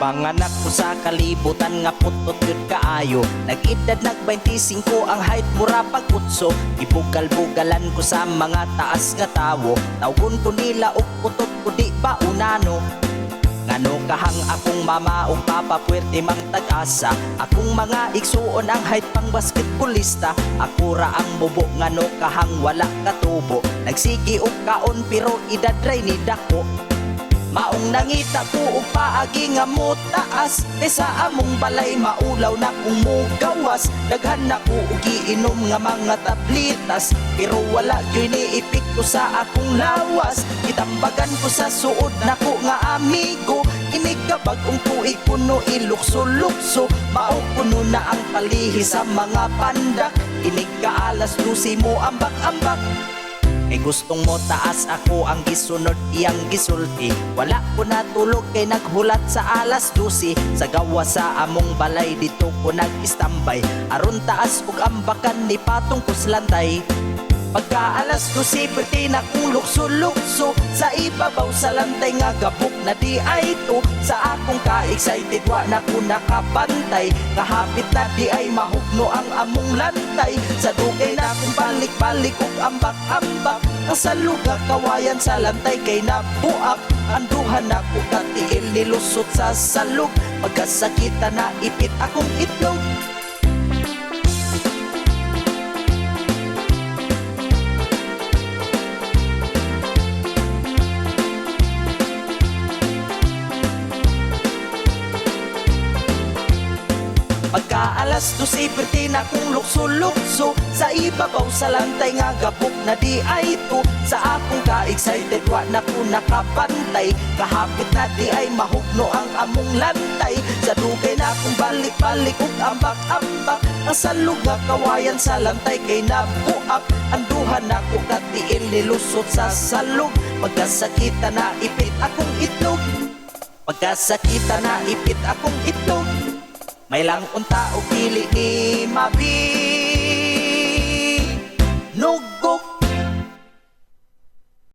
Panganak ko sa kalibutan nga putot yun kaayo. Nag-edad nag-25 ang height mura pagkutso. Ibugal-bugalan ko sa mga taas nga tawo. Tawgon ko nila og putot ko di ba unano. Ngano kahang akong mama ug papa puwerte mang tag-asa. Akong mga igsuon ang height pang basketballista. Ako ra ang bubo ngano kahang wala katubo. Nagsigi og kaon pero edad ray ni dako. Maong nangita ko og paagi nga mo taas. Sa among balay maulaw na kung mugawas. Daghan na ko og giinom nga mga tablitas. Pero wala gyud niipik ko sa akong lawas. Itambagan ko sa suod nako nga amigo. Inigabag ang tuig puno ilukso-lukso. Mao puno na ang palihi sa mga pandak. Inig ka alas 12 mo ambak-ambak. Kay gustong mo taas ako ang gisunod iyang gisulti. Wala ko natulog kay naghulat sa alas 12. Sa gawa sa among balay dito ko nag-istambay. Aron taas ug ambakan ni patong kuslantay. Pagka alas 12 perti na kong lukso-lukso. Sa ibabaw sa lantay nga gabok na di ay to. Sa akong ka-excited wa na ko nakapantay. Kahapit na di ay mahugno ang among lantay. Sa dugay na kong balik-balik ug ambak-ambak. Ang saluga kawayan sa lantay kay nabuak. Anduhan na ko katiil nilusot sa salug. Pagkasakita na ipit akong itlog. Pagka alas 12 perti na kong lukso-lukso. Sa ibabaw sa lantay nga gabok na di ay to. Sa akong ka-excited wa na ko nakapantay. Kahapit na di ay mahugno ang among lantay. Sa dugay na kong balik-balik ug ambak-ambak. Ang salug nga kawayan sa lantay kay nabuak. Anduhan na ko katiil nilusot sa salug. Pagkasakita na ipit akong itlog. Pagkasakita na ipit akong itlog. May lang unta o pili ni mabi. Nog